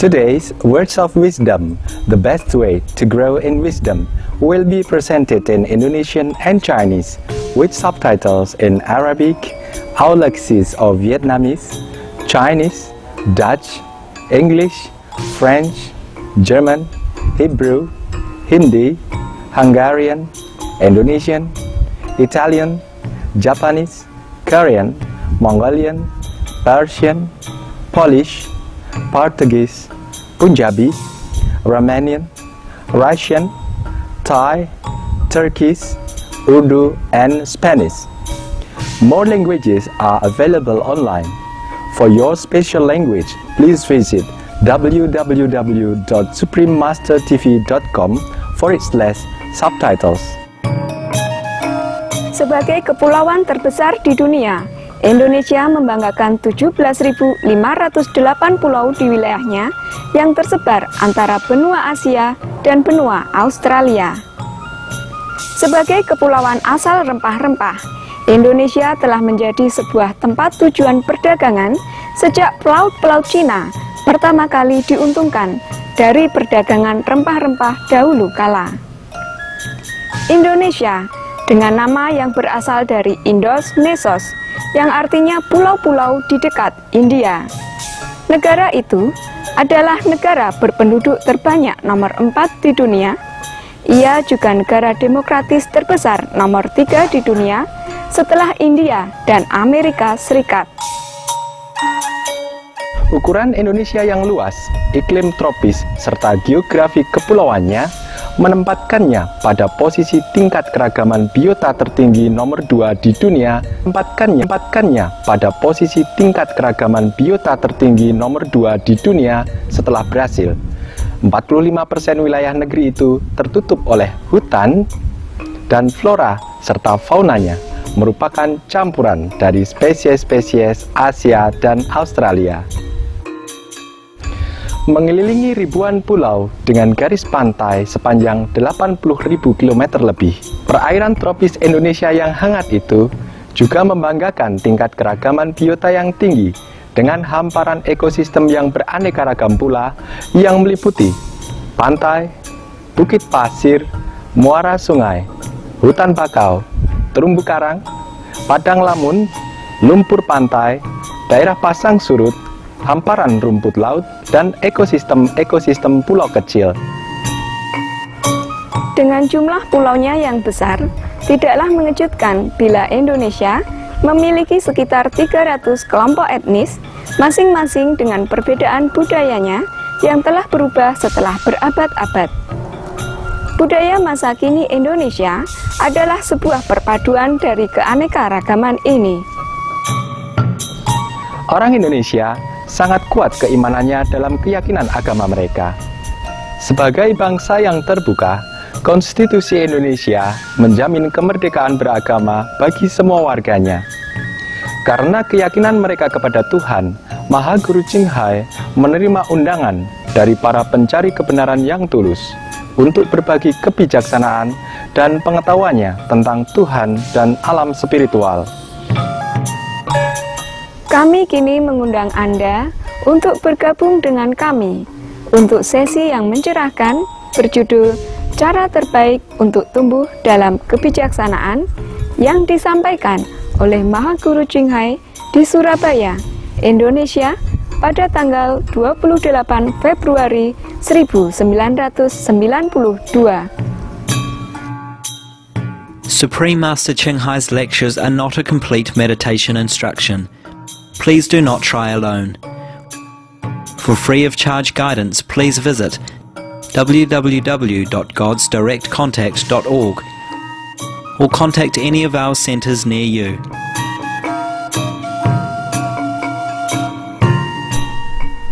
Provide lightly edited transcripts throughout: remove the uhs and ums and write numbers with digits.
Today's Words of Wisdom, the best way to grow in wisdom, will be presented in Indonesian and Chinese, with subtitles in Arabic, Aulacese or Vietnamese, Chinese, Dutch, English, French, German, Hebrew, Hindi, Hungarian, Indonesian, Italian, Japanese, Korean, Mongolian, Persian, Polish, Portuguese, Punjabi, Romanian, Russian, Thai, Turkish, Urdu, and Spanish. More languages are available online. For your special language, please visit www.suprememastertv.com/subtitles. Sebagai kepulauan terbesar di dunia, Indonesia membanggakan 17.508 pulau di wilayahnya yang tersebar antara benua Asia dan benua Australia. Sebagai kepulauan asal rempah-rempah, Indonesia telah menjadi sebuah tempat tujuan perdagangan sejak pelaut-pelaut Cina pertama kali diuntungkan dari perdagangan rempah-rempah dahulu kala. Indonesia dengan nama yang berasal dari Indos Nesos, yang artinya pulau-pulau di dekat India. Negara itu adalah negara berpenduduk terbanyak nomor 4 di dunia. Ia juga negara demokratis terbesar nomor 3 di dunia setelah India dan Amerika Serikat. Ukuran Indonesia yang luas, iklim tropis, serta geografi kepulauannya menempatkannya pada posisi tingkat keragaman biota tertinggi nomor 2 di dunia, tempatkannya pada posisi tingkat keragaman biota tertinggi nomor 2 di dunia setelah Brasil. 45% wilayah negeri itu tertutup oleh hutan dan flora serta faunanya merupakan campuran dari spesies-spesies Asia dan Australia. Mengelilingi ribuan pulau dengan garis pantai sepanjang 80.000 km lebih. Perairan tropis Indonesia yang hangat itu juga membanggakan tingkat keragaman biota yang tinggi dengan hamparan ekosistem yang beraneka ragam pula yang meliputi pantai, bukit pasir, muara sungai, hutan bakau, terumbu karang, padang lamun, lumpur pantai, daerah pasang surut, hamparan rumput laut, dan ekosistem pulau kecil. Dengan jumlah pulaunya yang besar, tidaklah mengejutkan bila Indonesia memiliki sekitar 300 kelompok etnis, masing-masing dengan perbedaan budayanya yang telah berubah setelah berabad-abad. Budaya masa kini Indonesia adalah sebuah perpaduan dari keanekaragaman ini. Orang Indonesia sangat kuat keimanannya dalam keyakinan agama mereka. Sebagai bangsa yang terbuka, Konstitusi Indonesia menjamin kemerdekaan beragama bagi semua warganya. Karena keyakinan mereka kepada Tuhan, Maha Guru Ching Hai menerima undangan dari para pencari kebenaran yang tulus untuk berbagi kebijaksanaan dan pengetahuannya tentang Tuhan dan alam spiritual. Kami kini mengundang Anda untuk bergabung dengan kami untuk sesi yang mencerahkan berjudul Cara Terbaik untuk Tumbuh dalam Kebijaksanaan yang disampaikan oleh Maha Guru Ching Hai di Surabaya, Indonesia pada tanggal 28 Februari 1992. Supreme Master Ching Hai's lectures are not a complete meditation instruction. Please do not try alone. For free of charge guidance, please visit www.godsdirectcontact.org or contact any of our centers near you.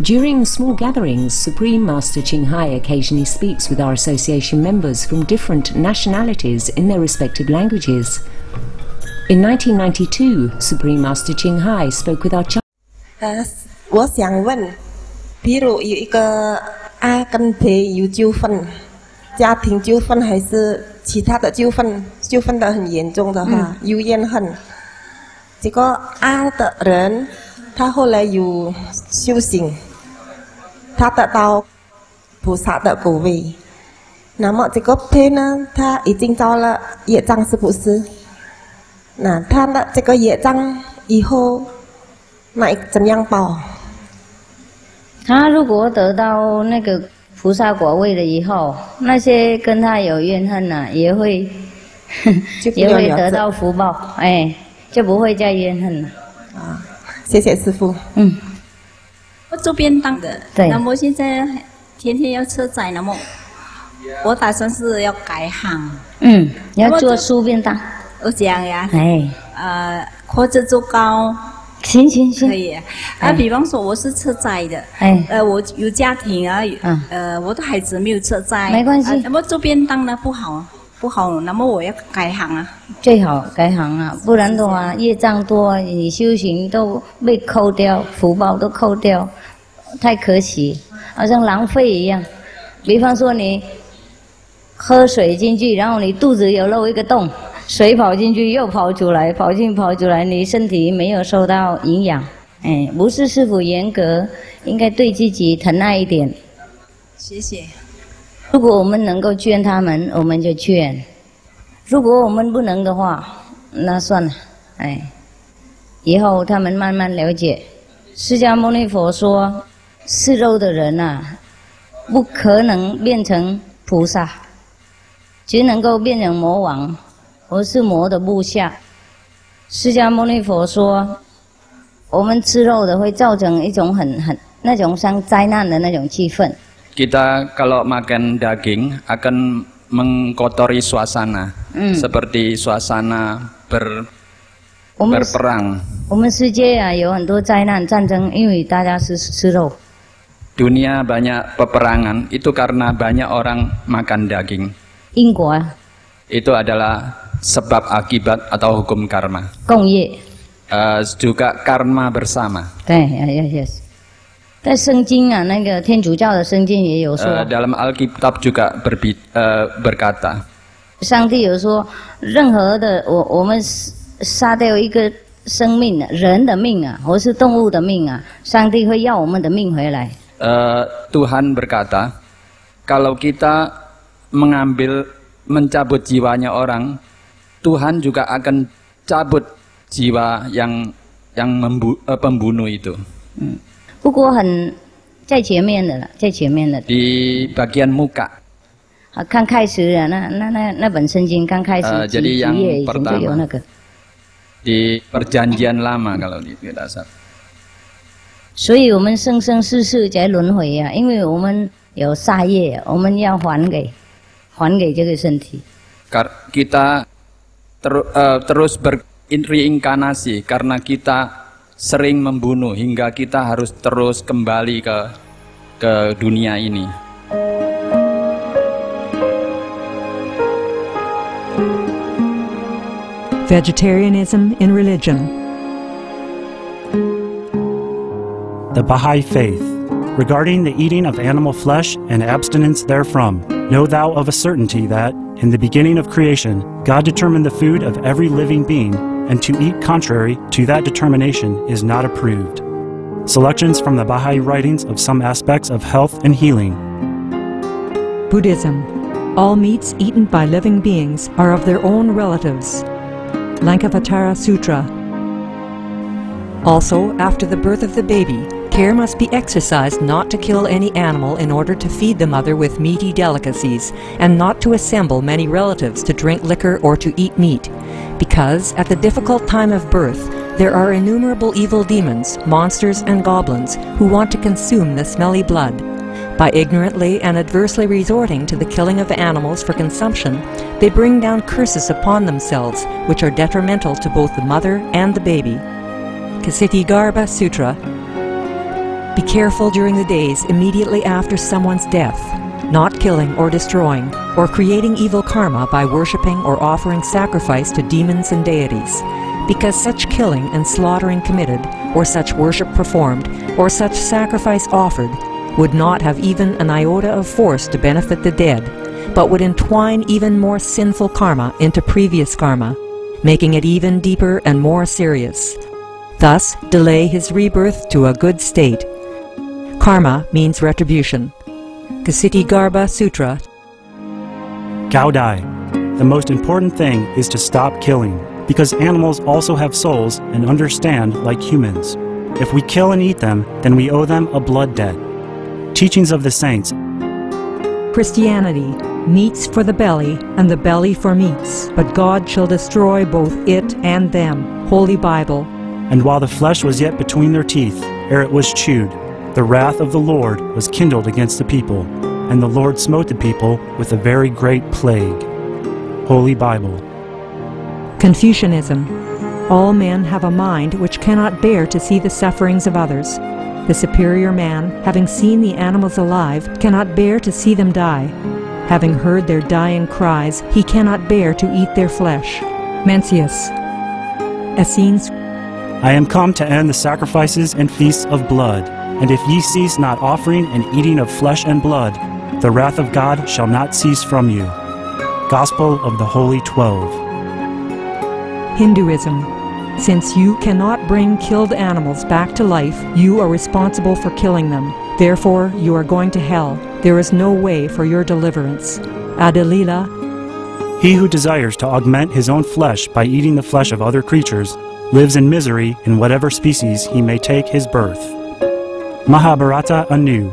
During small gatherings, Supreme Master Ching Hai occasionally speaks with our association members from different nationalities in their respective languages. In 1992, Supreme Master Ching Hai spoke with our Chinese. 我想问，比如有一个A跟 B 有纠纷，家庭纠纷还是其他的纠纷，纠纷得很严重的话，有怨恨。结果 A 的人他后来有修行，他得到菩萨的果位。那么这个胚呢，他已经造了业障，是不是？那他的这个业障以后，那怎样报？他如果得到那个菩萨果位了以后，那些跟他有怨恨呐、也会也会得到福报，哎，就不会再怨恨了。啊，谢谢师父。我做便当的，对。那么现在天天要车载，那么我打算是要改行。你要做酥便当。这样呀？哎。或者做糕。行，可以。比方说我是车载的，我有家庭啊，我的孩子没有车载，没关系。那么做便当呢不好，那么我要改行啊。最好改行啊，不然的话业障多，你修行都被扣掉，福报都扣掉，太可惜，好像浪费一样。比方说你喝水进去，然后你肚子有漏一个洞。水跑进去又跑出来，跑进跑出来，你身体没有受到营养。不是师父严格，应该对自己疼爱一点。谢谢。如果我们能够劝他们，我们就劝；如果我们不能的话，那算了。以后他们慢慢了解。释迦牟尼佛说，吃肉的人啊，不可能变成菩萨，只能够变成魔王。我是魔的部下。释迦牟尼佛说，我们吃肉的会造成一种很那种像灾难的那种气氛。Kita kalau makan daging akan mengkotori suasana, seperti suasana berperang. 我们世界啊有很多灾难战争，因为大家是吃肉。Dunia banyak peperangan itu karena banyak orang makan daging. 因果啊。Itu adalah sebab akibat atau hukum karma. 共业。juga karma bersama. 对 ，yes。在圣经啊，那个天主教的圣经也有说。dalam Alkitab juga berkata. 上帝有说，任何的我们杀掉一个生命，人的命啊，或是动物的命啊，上帝会要我们的命回来。Tuhan berkata, kalau kita mencabut jiwanya orang, Tuhan juga akan cabut jiwa yang pembunuh itu. 不过在前面的了，在前面的。Di bagian muka. 刚开始啊，那本圣经刚开始几页以前就有那个。Di perjanjian lama kalau tidak salah. 所以我们生生世世在轮回啊，因为我们有杀业，我们要还给这个身体。Kita terus berreinkarnasi karena kita sering membunuh hingga kita harus terus kembali ke dunia ini. Vegetarianism in religion. The Baha'i Faith. Regarding the eating of animal flesh and abstinence therefrom, know thou of a certainty that, in the beginning of creation, God determined the food of every living being, and to eat contrary to that determination is not approved. Selections from the Baha'i writings of some aspects of health and healing. Buddhism. All meats eaten by living beings are of their own relatives. Lankavatara Sutra. Also, after the birth of the baby, care must be exercised not to kill any animal in order to feed the mother with meaty delicacies, and not to assemble many relatives to drink liquor or to eat meat, because at the difficult time of birth there are innumerable evil demons, monsters and goblins who want to consume the smelly blood. By ignorantly and adversely resorting to the killing of animals for consumption, they bring down curses upon themselves, which are detrimental to both the mother and the baby. Ksitigarbha Sutra. Be careful during the days immediately after someone's death, not killing or destroying, or creating evil karma by worshipping or offering sacrifice to demons and deities, because such killing and slaughtering committed, or such worship performed, or such sacrifice offered, would not have even an iota of force to benefit the dead, but would entwine even more sinful karma into previous karma, making it even deeper and more serious. Thus, delay his rebirth to a good state. Karma means retribution. Ksiti-garbha Sutra. Gao Dai. The most important thing is to stop killing, because animals also have souls and understand like humans. If we kill and eat them, then we owe them a blood debt. Teachings of the Saints. Christianity, meats for the belly, and the belly for meats, but God shall destroy both it and them. Holy Bible. And while the flesh was yet between their teeth, ere it was chewed, the wrath of the Lord was kindled against the people, and the Lord smote the people with a very great plague. Holy Bible. Confucianism. All men have a mind which cannot bear to see the sufferings of others. The superior man, having seen the animals alive, cannot bear to see them die. Having heard their dying cries, he cannot bear to eat their flesh. Mencius. Essenes. I am come to end the sacrifices and feasts of blood, and if ye cease not offering and eating of flesh and blood, the wrath of God shall not cease from you. Gospel of the Holy 12. Hinduism. Since you cannot bring killed animals back to life, you are responsible for killing them. Therefore, you are going to hell. There is no way for your deliverance. Adalila. He who desires to augment his own flesh by eating the flesh of other creatures lives in misery in whatever species he may take his birth. Mahabharata anew.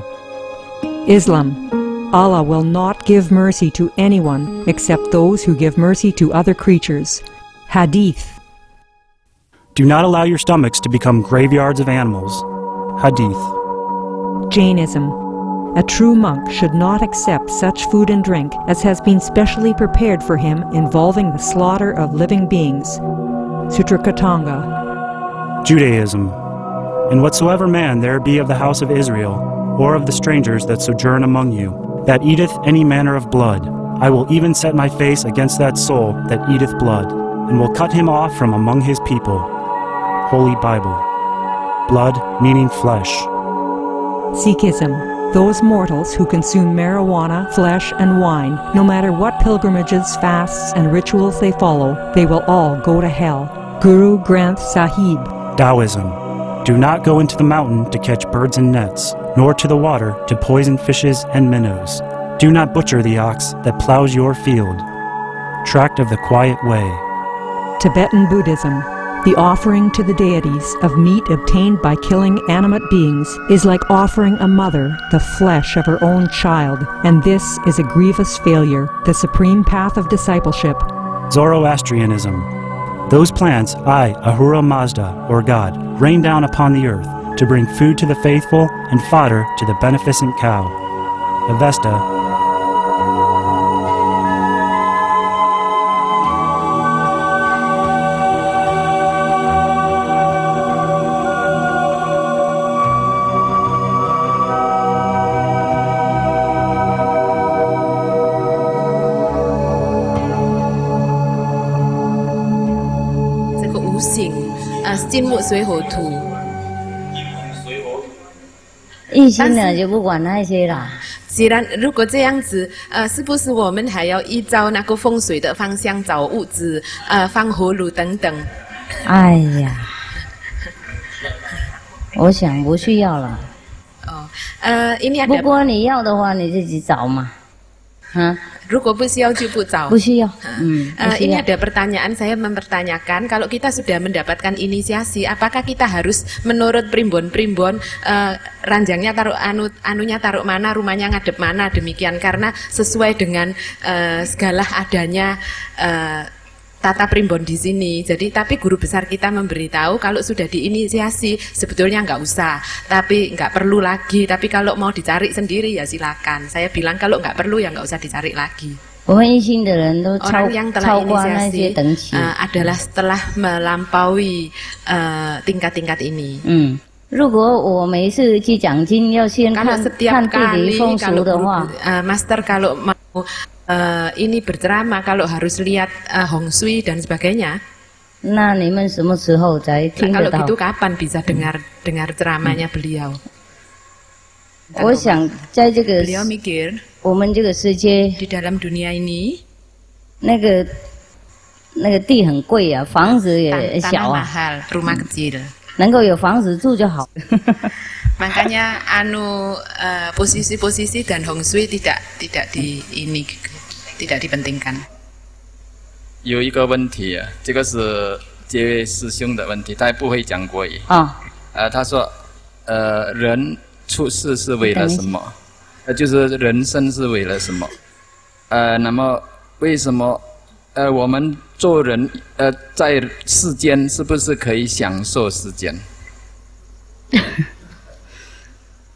Islam. Allah will not give mercy to anyone except those who give mercy to other creatures. Hadith. Do not allow your stomachs to become graveyards of animals. Hadith. Jainism. A true monk should not accept such food and drink as has been specially prepared for him involving the slaughter of living beings. Sutrakatanga. Judaism. And whatsoever man there be of the house of Israel, or of the strangers that sojourn among you, that eateth any manner of blood, I will even set my face against that soul that eateth blood, and will cut him off from among his people. Holy Bible. Blood meaning flesh. Sikhism. Those mortals who consume marijuana, flesh, and wine, no matter what pilgrimages, fasts, and rituals they follow, they will all go to hell. Guru Granth Sahib. Taoism. Do not go into the mountain to catch birds and nets, nor to the water to poison fishes and minnows. Do not butcher the ox that plows your field. Tract of the Quiet Way. Tibetan Buddhism. The offering to the deities of meat obtained by killing animate beings is like offering a mother the flesh of her own child, and this is a grievous failure, the supreme path of discipleship. Zoroastrianism. Those plants I, Ahura Mazda, or God, rain down upon the earth to bring food to the faithful and fodder to the beneficent cow. Avesta.既然如果这样子，是不是我们还要依照那个风水的方向找屋子，放火炉等等？哎呀，我想不需要了。不过你要的话，你自己找嘛，如果不需要就不找。不需要。Ini ada pertanyaan, saya mempertanyakan kalau kita sudah mendapatkan inisiasi, apakah kita harus menurut primbon-primbon ranjangnya taruh anunya taruh mana, rumahnya ngadep mana, demikian karena sesuai dengan segala adanya tata primbon di sini. Jadi tapi guru besar kita memberitahu kalau sudah diinisiasi sebetulnya nggak usah, tapi nggak perlu lagi. Tapi kalau mau dicari sendiri ya silakan. Saya bilang kalau nggak perlu ya nggak usah dicari lagi. Orang yang telah inisiasi adalah setelah melampaui tingkat-tingkat ini. Kalau setiap kali kalau master kalau mau ini berceramah kalau harus lihat Hong Shui dan sebagainya. Kalau gitu kapan bisa dengar ceramahnya beliau? Beliau mikir di dalam dunia ini tanah mahal, rumah kecil. 能够有房子住就好。Makanya posisi-posisi dan Hong Shui tidak dipentingkan. 有一个问题啊，这个是这位师兄的问题，他不会讲国语。他说，人出世是为了什么？就是人生是为了什么？那么为什么我们做人在世间是不是可以享受世间？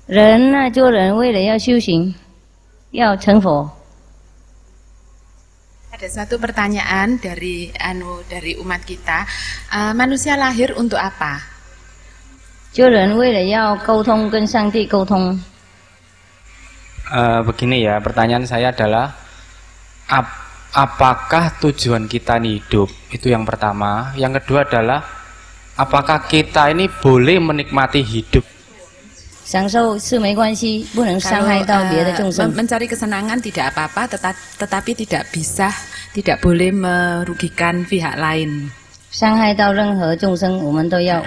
人呢，做人为了要修行，要成佛。Ada satu pertanyaan dari umat kita, manusia lahir untuk apa? 做人为了要沟通，跟上帝沟通。Begini ya, pertanyaan saya adalah apakah tujuan kita ini hidup? Itu yang pertama. Yang kedua adalah apakah kita ini boleh menikmati hidup? 享受是没关系，不能伤害到别的众生。 mencari kesenangan tidak apa-apa, tetapi tidak boleh merugikan pihak lain. 伤害到任何众生，我们都要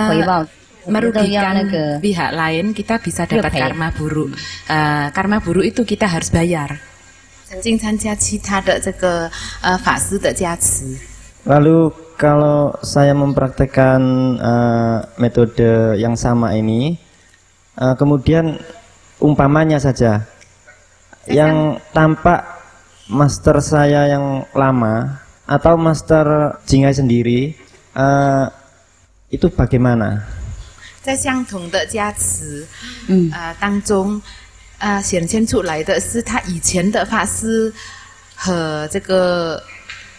回报。 merugikan pihak lain, kita bisa dapat karma buruk. Karma buruk itu kita harus bayar. Lalu kalau saya mempraktekkan metode yang sama ini, kemudian umpamanya saja, yang tampak master saya yang lama atau master Jingai sendiri, itu bagaimana? 在相同的加持当中，显现出来的是他以前的法师和这个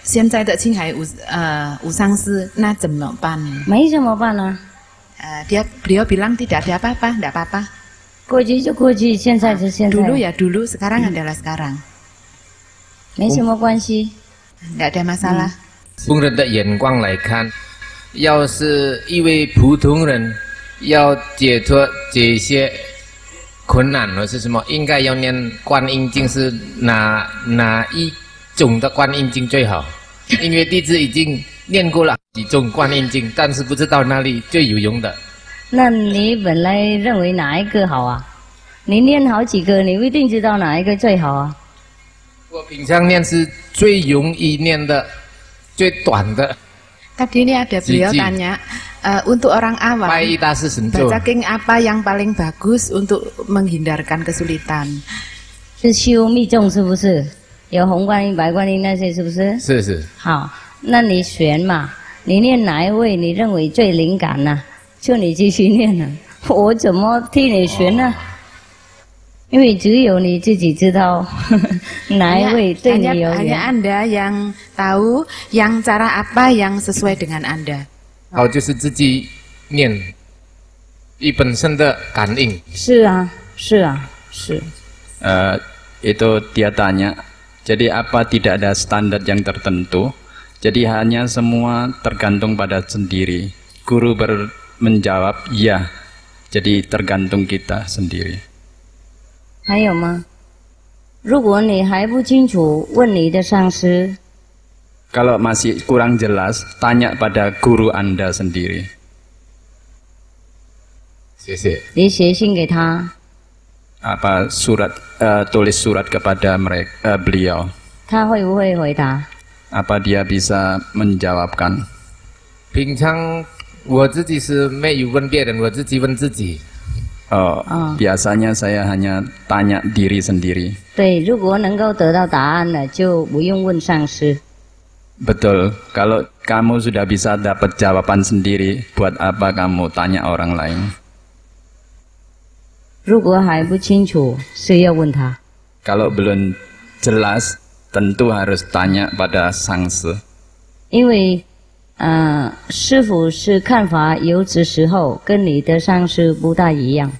现在的青海无上师，那怎么办？没怎么办呢？beliau bilang tidak ada apa-apa, tidak apa-apa. 过去就过去，现在就现在。 dulu ya dulu, sekarang adalah sekarang. 没什么关系， tidak ada masalah. 从人的眼光来看，要是一位普通人。 要解脱这些困难或是什么，应该要念观音经，是哪一种的观音经最好？因为弟子已经念过了几种观音经，但是不知道哪里最有用的。那你本来认为哪一个好啊？你念好几个，你不一定知道哪一个最好啊。我平常念是最容易念的、最短的。 Tadi ini ada beliau tanya, untuk orang awam, baca king apa yang paling bagus untuk menghindarkan kesulitan? 是修密咒是不是？有红观音、白观音那些是不是？是是。好，那你选嘛，你念哪一位你认为最灵感呢？就你继续念了，我怎么替你选呢？因为只有你自己知道哪一位对你有缘。 hanya Anda yang tahu yang cara apa yang sesuai dengan Anda. 好，就是自己念，你本身的感应。是啊，是啊，是。Itu dia tanya. Jadi apa tidak ada standar yang tertentu? Jadi hanya semua tergantung pada sendiri. Guru menjawab, iya. Jadi tergantung kita sendiri. 还有吗？如果你还不清楚，问你的上师。 Kalau masih kurang jelas, tanya pada guru Anda sendiri. 谢谢。你写信给他。Apa tulis surat kepada beliau. 他会不会回答？ Apa dia bisa menjawabkan? 平常我自己是没有问别人，我自己问自己。 biasanya saya hanya tanya diri sendiri. 对，如果能够得到答案了，就不用问上师。 Betul, kalau kamu sudah bisa dapat jawaban sendiri, buat apa kamu tanya orang lain? 如果还不清楚，是要问他。 Kalau belum jelas, tentu harus tanya pada sang师。 因为师父是看法有的时候跟你的上师不大一样。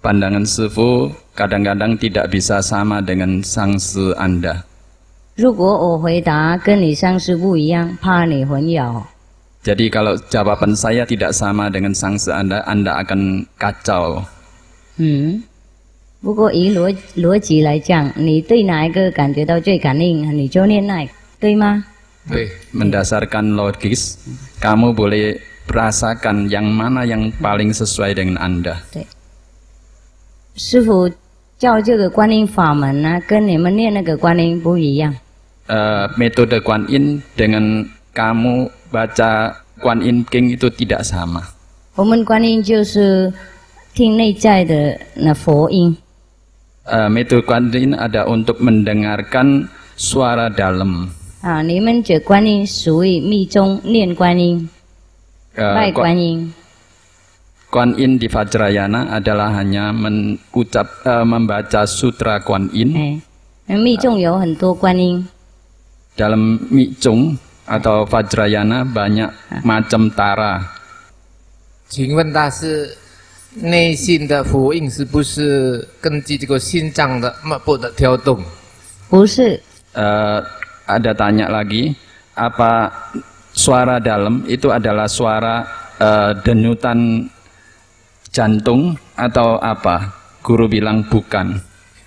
Pandangan Sifu kadang-kadang tidak bisa sama dengan sang师Anda. 如果我回答跟你上师不一样，怕你混淆。 Jadi kalau jawaban saya tidak sama dengan sang师Anda akan kacau. 不过以逻辑来讲，你对哪一个感觉到最感应，你就念那个，对吗？ Mendasarkan logis, kamu boleh rasakan yang mana yang paling sesuai dengan Anda. 师父教这个观音法门呢，跟你们念那个观音不一样。Metode Kuan Yin dengan kamu baca Kuan Yin King itu tidak sama. 我们观音就是听内在的那佛音。Metode Kuan Yin ada untuk mendengarkan suara dalam. 你们这观音属于密宗念观音，拜观音。Kuan Yin di Vajrayana adalah hanya membaca sutra Kuan Yin. 密宗有很多观音。Dalam Micung atau Vajrayana banyak macam tara. 请问大师，内心的佛印是不是根据这个心脏的脉搏的跳动？不是。Ada tanya lagi, apa suara dalam itu adalah suara denyutan jantung atau apa? Guru bilang bukan.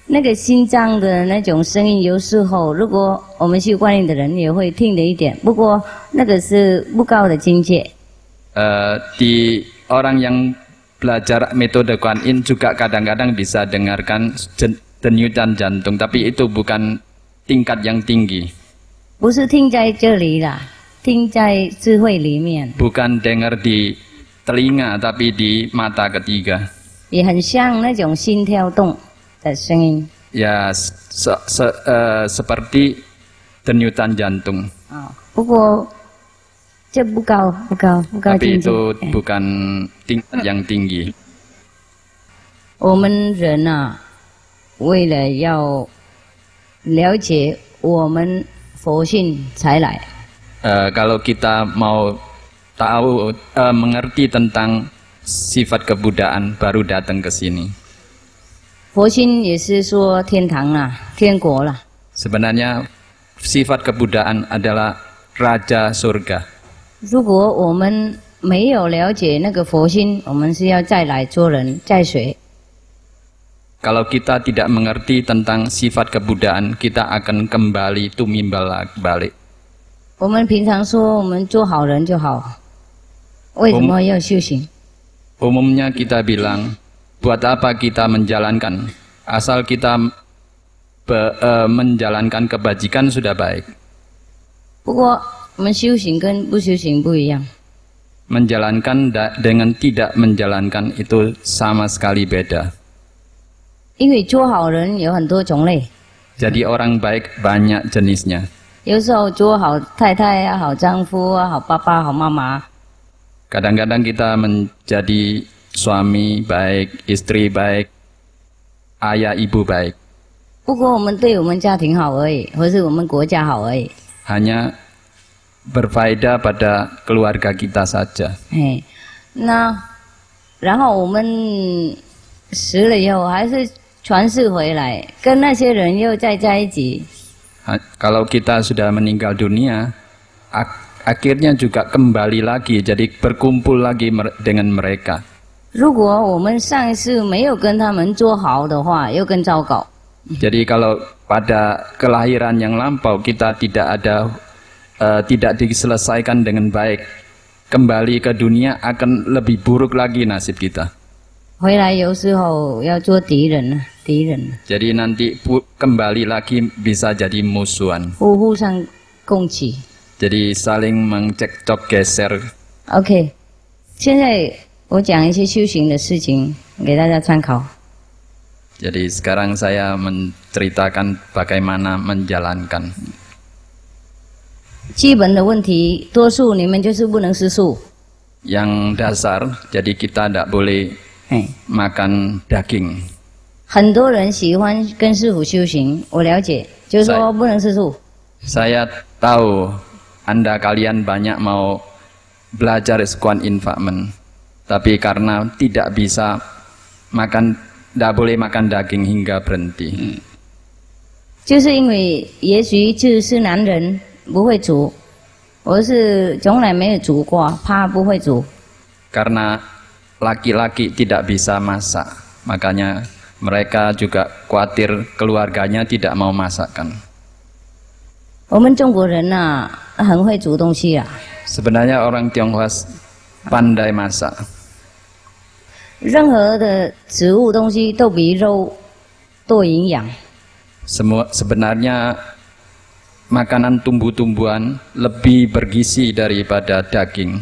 那个心脏的那种声音，有时候如果我们修观音的人也会听得一点，不过那个是不高的境界。Di orang yang belajar metode Kuan Yin juga kadang-kadang bisa dengarkan denyutan jantung, tapi itu bukan tingkat yang tinggi. 不是听在这里啦，听在智慧里面。Bukan dengar di telinga, tapi di mata ketiga. 也很像那种心跳动的声音。Ya, seperti denyutan jantung. 不过这不高 Tapi 境界。 itu bukan tingkat yang tinggi. 我们人啊，为了要了解我们佛性才来。Kalau kita mau tahu mengerti tentang sifat kebudayaan baru datang ke sini. 佛心也是说天堂啦，天国啦。 Sebenarnya sifat kebudayaan adalah raja surga. 如果我们没有了解那个佛心，我们是要再来做人，再学。 Kalau kita tidak mengerti tentang sifat kebudayaan, kita akan kembali tumimbal balik. 我们平常说我们做好人就好，为什么要修行？ Umumnya kita bilang, buat apa kita menjalankan? Asal kita menjalankan kebajikan sudah baik. 不过我们修行跟不修行不一样。 Menjalankan dengan tidak menjalankan itu sama sekali beda. 因为做好人有很多种类， Jadi orang baik banyak jenisnya. 有时候做好太太啊、好丈夫啊、好爸爸、好妈妈。 Kadang-kadang kita menjadi suami baik, istri baik, ayah ibu baik. 不过我们对我们家庭好而已，或是我们国家好而已。 Hanya berfaedah pada keluarga kita saja. 那然后我们死了以后还是传世回来，跟那些人又再在一起。 Kalau kita sudah meninggal dunia, akhirnya juga kembali lagi, jadi berkumpul lagi dengan mereka. 如果我们上一世没有跟他们做好的话，又更糟糕。 Jadi kalau pada kelahiran yang lampau kita tidak diselesaikan dengan baik, kembali ke dunia akan lebih buruk lagi nasib kita. 回来有时候要做敌人。 Jadi nanti kembali lagi bisa jadi musuhan. 互相攻击。 Jadi saling mencekcok geser. OK， 现在我讲一些修行的事情给大家参考。 Jadi sekarang saya menceritakan bagaimana menjalankan. 基本的问题，多数你们就是不能吃素。 Yang dasar, jadi kita tidak boleh makan daging. 很多人喜欢跟师父修行，我了解，就是说不能吃素。 Saya tahu Anda kalian banyak mau belajar Kuan Yin Fakmen, tapi karena tidak bisa makan, tidak boleh makan daging hingga berhenti. 就是因为也许就是男人不会煮，我是从来没有煮过，怕不会煮。 Karena laki-laki tidak bisa masak, makanya mereka juga khawatir keluarganya tidak mau masakan. 我们中国人呐，很会煮东西啊。 Sebenarnya orang Tionghoa pandai masak. 任何的植物东西都比肉多营养。 Sebenarnya makanan tumbuh-tumbuhan lebih bergizi daripada daging.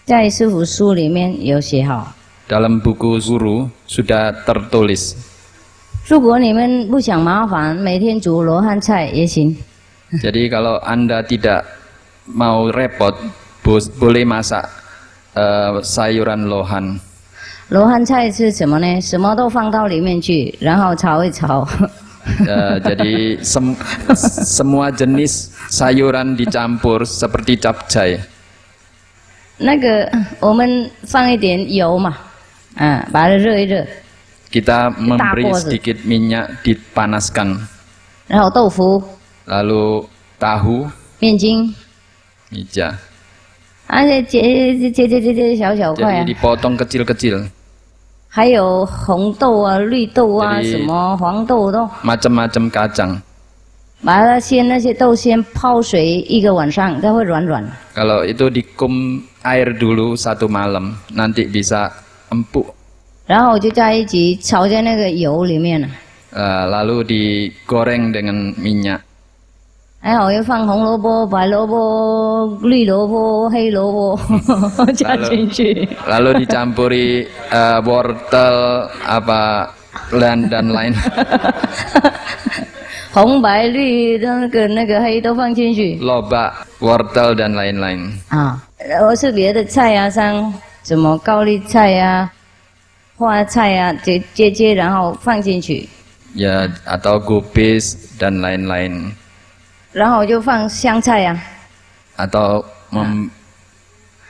在师父书里面有写好。 Dalam buku guru sudah tertulis. 如果你们不想麻烦，每天煮罗汉菜也行。 Jadi kalau Anda tidak mau repot, boleh masak sayuran lohan. 罗汉菜是什么呢？什么都放到里面去，然后炒一炒。Jadi semua jenis sayuran dicampur seperti capcay. 那个我们放一点油嘛，把它热一热。 Kita memberi sedikit minyak dipanaskan. 然后豆腐。 Lalu tahu. 面筋。 Mija. 切小小块啊。 Jadi dipotong kecil-kecil. 还有红豆啊、绿豆啊、什么黄豆都。 Macam-macam kacang. 把它那些豆先泡水1个晚上，它会软软。 Kalau itu dikum air dulu 1 malam, nanti bisa empuk. 然后就在一起炒在那个油里面了。Lalu digoreng dengan minyak. 还好又放红萝卜、白萝卜、绿萝卜、黑萝卜加进去。Lalu dicampuri wortel apa dan lain. 红白绿那个黑都放进去。 Lobak, wortel dan lain-lain. 我是别的菜啊，像什么高丽菜啊、花菜啊，接然后放进去。 Ya, atau gubis dan lain-lain. 然后就放香菜啊。 Atau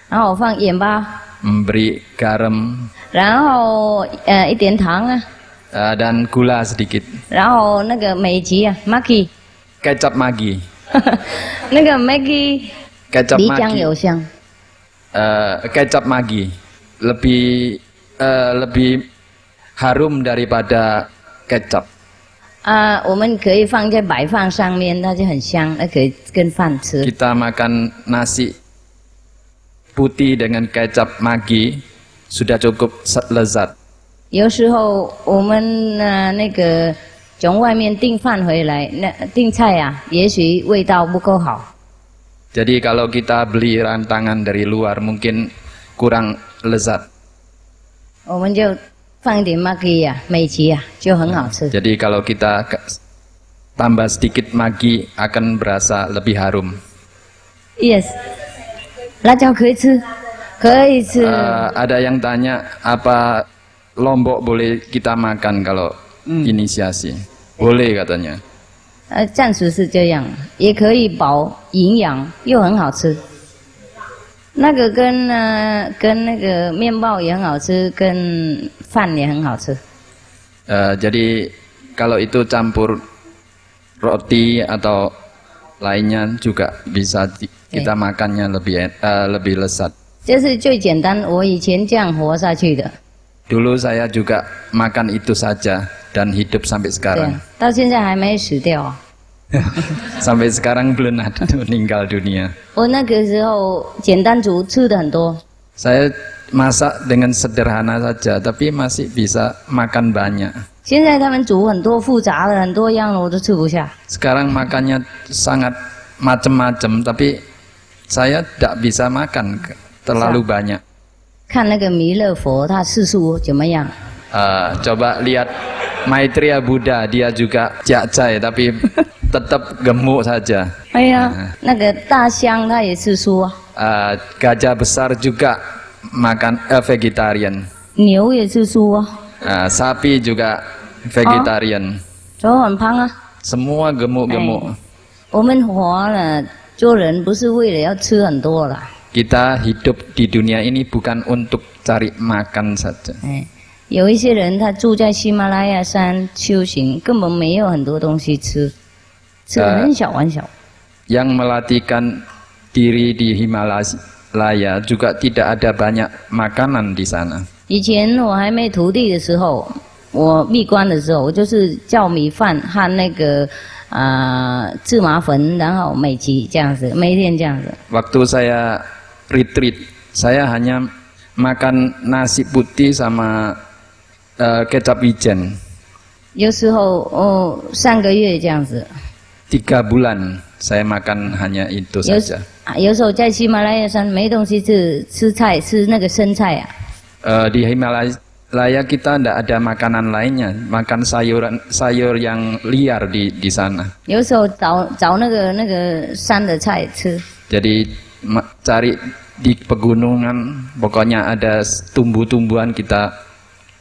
然后放盐巴。 Memberi garam. 然后一点糖啊。 Dan gula sedikit. 然后那个美极啊 ，Maggi。 Kecap Maggi. 那个 Maggi。 Kecap 离姜有香。 Kecap Maggi lebih harum daripada kecap. 我们可以放在白饭上面，它就很香，可以跟饭吃。 Kita makan nasi putih dengan kecap Maggi sudah cukup lezat. 有时候我们那个从外面订饭回来，订菜啊，也许味道不够好。 Jadi kalau kita beli rantangan dari luar mungkin kurang lezat. 我们就放一点 Maggi 呀、美极呀，就很好吃。 Jadi kalau kita tambah sedikit Maggi akan berasa lebih harum. Yes， 辣椒可以吃，可以吃。Ada yang tanya apa lombok boleh kita makan kalau inisiasi? Boleh katanya. 暂时是这样，也可以保营养，又很好吃。那个跟那个面包也很好吃，跟饭也很好吃。Jadi kalau itu campur roti atau lainnya juga bisa kita makannya lebih lezat. 这是最简单，我以前这样活下去的。 Dulu saya juga makan itu saja dan hidup sampai sekarang. 到现在还没死掉啊。Sampai sekarang belum ada meninggal dunia. 我那个时候简单煮，吃的很多。 Saya masak dengan sederhana saja, tapi masih bisa makan banyak. 现在他们煮很多复杂的很多样的，我都吃不下。 Sekarang makannya sangat macam-macam, tapi saya tidak bisa makan terlalu banyak. 看那个弥勒佛，他世俗怎么样？ Coba lihat Maitreya Buddha, dia juga cacai tapi tetap gemuk saja. 哎呀，那个大象它也吃素啊。 Gajah besar juga makan vegetarian. 牛也吃素啊。 Sapi juga vegetarian. 都很胖啊。 Semua gemuk-gemuk. 我们活了，做人不是为了要吃很多啦。 Kita hidup di dunia ini bukan untuk cari makan saja. 有一些人他住在喜马拉雅山修行，根本没有很多东西吃，吃得很小很小。 Yang melatihkan diri di Himalaya juga tidak ada banyak makanan di sana. 以前我还没徒弟的时候，我闭关的时候，我就是叫米饭和那个芝麻粉，然后美极这样子，每天这样子。 Waktu saya retreat Saya hanya makan nasi putih sama kecap wijen. 有时候3个月这样子。 3 bulan saya makan hanya itu saja. 有时候在喜马拉雅山没东西吃，吃菜吃那个生菜啊。Di Himalaya kita tidak ada makanan lainnya, makan sayur yang liar di sana. 有时候找那个山的菜吃。 Jadi cari di pegunungan, pokoknya ada tumbuh-tumbuhan kita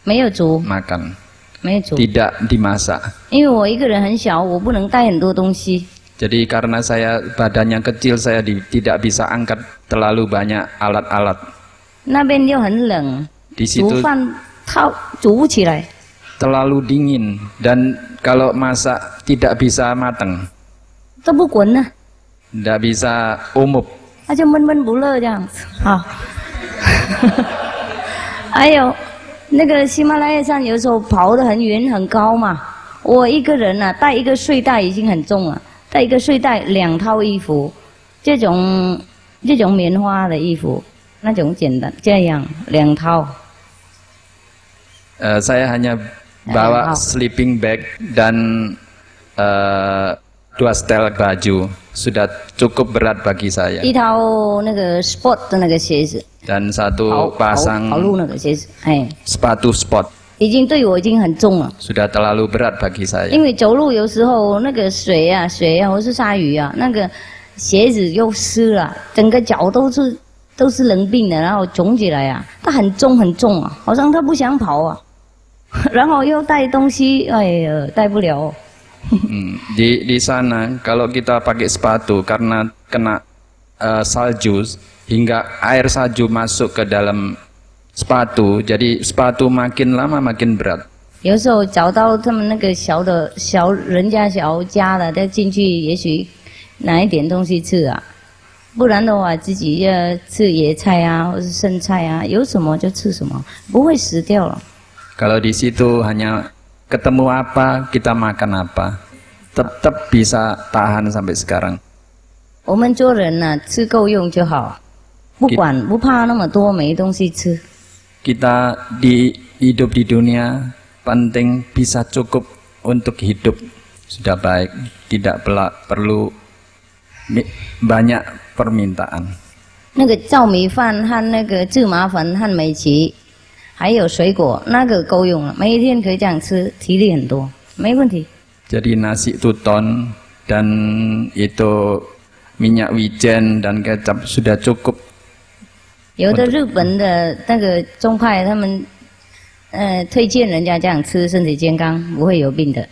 没有煮 makan. 没有煮。 Tidak dimasak. 因为我一个人很小，我不能带很多东西。 Jadi karena saya badannya kecil, saya tidak bisa angkat terlalu banyak alat-alat. 那边又很冷， Di 煮 situ 饭煮不起来。 terlalu dingin dan kalau masak tidak bisa matang. 都不滚呢， Tidak bisa umum. 那就闷闷不乐这样子啊。还有那个喜马拉雅山有时候跑得很远很高嘛，我一个人啊带一个睡袋已经很重了，带一个睡袋2套衣服，这种棉花的衣服，那种简单这样2套。 Saya hanya bawa sleeping bag dan 2 setel baju, sudah cukup berat bagi saya. 一套那个 sport 的那个鞋子， Dan 1 pasang 跑路那个鞋子，哎， sepatu sport 已经对我已经很重了。 sudah terlalu berat bagi saya. 因为走路有时候那个水啊，或是鲨鱼啊，那个鞋子又湿了，整个脚都是冷冰的，然后肿起来啊，它很重啊，好像它不想跑啊，然后又带东西，哎呀，带不了。Di sana kalau kita pakai sepatu karena kena salju hingga air salju masuk ke dalam sepatu, jadi sepatu makin lama makin berat. 有时候找到他们那个小人家小家的，再进去也许拿一点东西吃啊，不然的话自己要吃野菜啊，或是生菜啊，有什么就吃什么，不会死掉了。 Kalau di situ hanya ketemu apa kita makan apa, tetap bisa tahan sampai sekarang. 我们做人呢，吃够用就好，不怕那么多没东西吃。 Kita hidup di dunia penting bisa cukup untuk hidup sudah baik, tidak perlu banyak permintaan. 那个糙米饭和那个芝麻粉和美琪，还有水果，那个够用了，每一天可以这样吃，体力很多，没问题。 Jadi nasi tuton dan itu minyak wijen dan kecap sudah cukup. 有的日本的那个宗派，他们推荐人家这样吃，身体健康，不会有病的。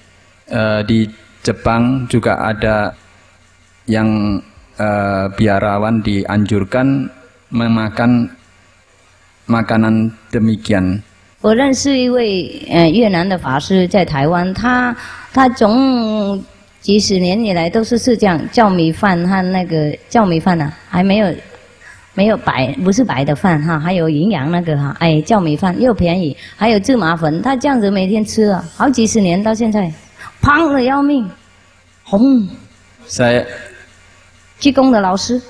Di Jepang juga ada yang biarawan dianjurkan memakan makanan demikian. 我认识一位越南的法师在台湾，他从几十年以来都是吃这样糙米饭和那个糙米饭啊，还没有白，不是白的饭哈，还有营养那个哈，哎，糙米饭又便宜，还有芝麻粉，他这样子每天吃了好几十年，到现在胖的要命，红。Saya 济公的老师。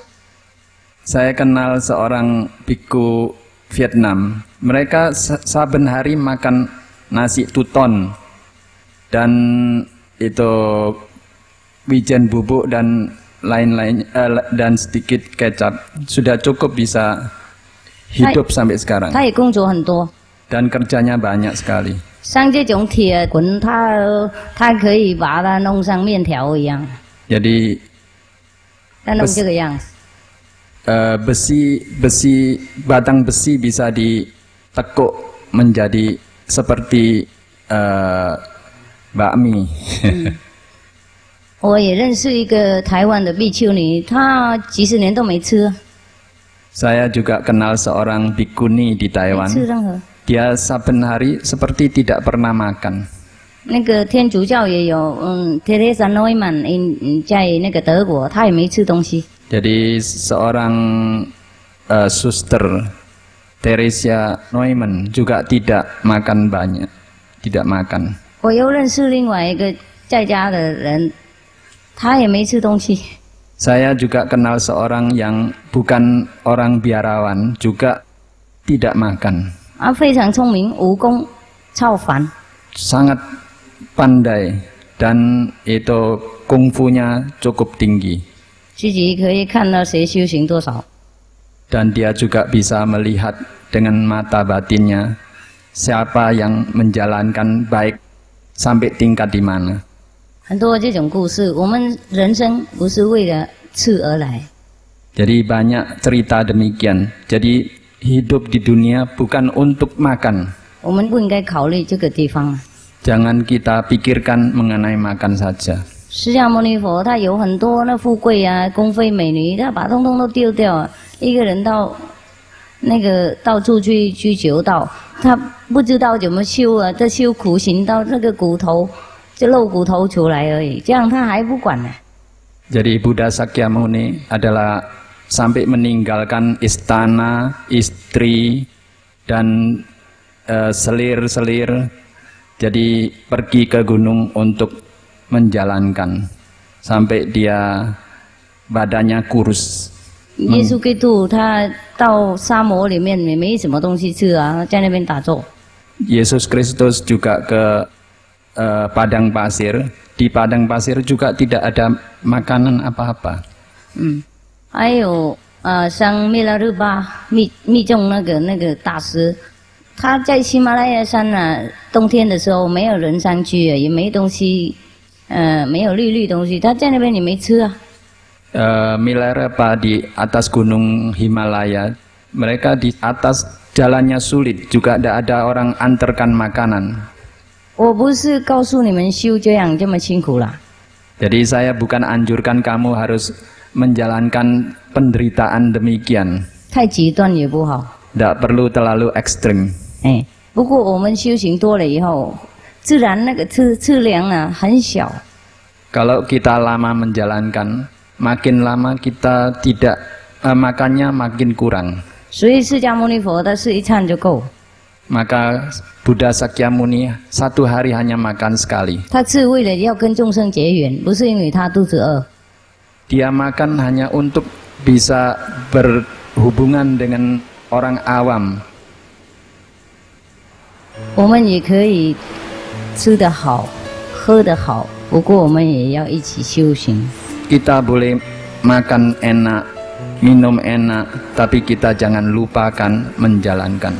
Saya kenal seorang biku Vietnam. Mereka saben hari makan nasi tuton dan itu wijen bubuk dan lain-lain dan sedikit kecap sudah cukup bisa hidup sampai sekarang. 他也工作很多。 Dan kerjanya banyak sekali. 像这种铁棍，他可以把它弄像面条一样。 Jadi 他弄这个样子。 batang besi bisa ditekuk menjadi seperti bakmi. 我也认识一个台湾的比丘尼，她几十年都没吃。 Saya juga kenal seorang bikuni di Taiwan. 没吃任何。 Dia saben hari seperti tidak pernah makan. 那个天主教也有，Teresa Neumann在那个德国，她也没吃东西。 Jadi seorang suster Teresa Neumann juga tidak makan banyak, tidak makan. 我又认识另外一个在家的人，他也没吃东西。Saya juga kenal seorang yang bukan orang biarawan, juga tidak makan. 非常聪明，武功超凡。 Sangat pandai dan itu kungfunya cukup tinggi. 自己可以看到谁修行多少。 Dan dia juga bisa melihat dengan mata batinnya siapa yang menjalankan baik sampai tingkat di mana. 很多这种故事，我们人生不是为了吃而来。 Jadi banyak cerita demikian. Jadi hidup di dunia bukan untuk makan. 我们不应该考虑这个地方。 Jangan kita pikirkan mengenai makan saja. 释迦牟尼佛他有很多那富贵啊、宫妃美女，他把通通都丢掉啊。一个人到那个到处去求道，他不知道怎么修啊，这修苦行到那个骨头就露骨头出来而已，这样他还不管呢。 Jadi Buddha Sakyamuni adalah sampai meninggalkan istana, istri dan selir-selir. Jadi pergi ke gunung untuk menjalankan sampai dia badannya kurus. 耶稣基督他到沙漠里面也没什么东西吃啊，在那边打坐。 Yesus Kristus juga ke padang pasir. Di padang pasir juga tidak ada makanan apa-apa. 还有像密勒日巴密宗那个大师，他在喜马拉雅山啊，冬天的时候没有人上去，也没东西，没有绿东西，他在那边也没吃啊。Milarepa di atas gunung Himalaya, mereka di atas jalannya sulit, juga tidak ada orang antarkan makanan. 我不是告诉你们修这样这么辛苦啦。 Jadi saya bukan anjurkan kamu harus menjalankan penderitaan demikian. 太极端也不好。 Tidak perlu terlalu ekstrim. 不过我们修行多了以后，自然那个质量啊很小。 Kalau kita lama menjalankan, makin lama kita tidak makannya makin kurang. 所以释迦牟尼佛他是一餐就够。 Maka Buddha Sakyamuni satu hari hanya makan sekali. 他是为了要跟众生结缘，不是因为他肚子饿。 Dia makan hanya untuk bisa berhubungan dengan orang awam. 我们也可以吃得好，喝得好，不过我们也要一起修行。 Kita boleh makan enak, minum enak, tapi kita jangan lupakan menjalankan.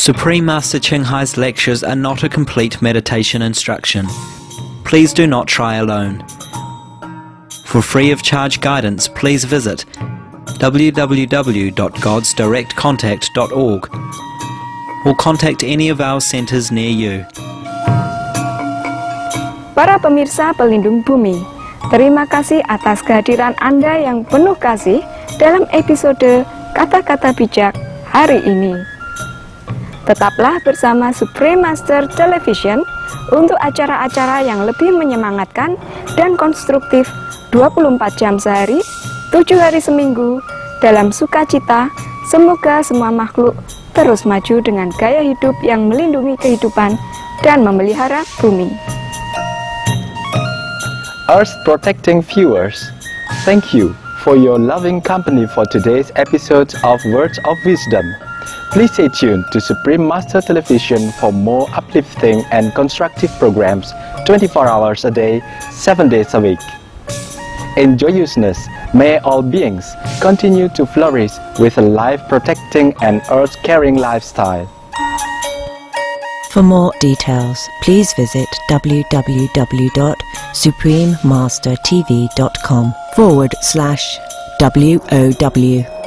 Supreme Master Ching Hai's lectures are not a complete meditation instruction. Please do not try alone. For free of charge guidance, please visit www.godsdirectcontact.org or contact any of our centers near you. Para pemirsa pelindung bumi, terima kasih atas kehadiran Anda yang penuh kasih dalam episode Kata-Kata Bijak hari ini. Tetaplah bersama Supreme Master Television untuk acara-acara yang lebih menyemangatkan dan konstruktif 24 jam sehari, 7 hari seminggu, dalam sukacita. Semoga semua makhluk terus maju dengan gaya hidup yang melindungi kehidupan dan memelihara bumi. Earth protecting viewers, thank you for your loving company for today's episode of Words of Wisdom. Please stay tuned to Supreme Master Television for more uplifting and constructive programs 24 hours a day, 7 days a week. In joyousness, may all beings continue to flourish with a life-protecting and earth-caring lifestyle. For more details, please visit www.suprememastertv.com/WOW.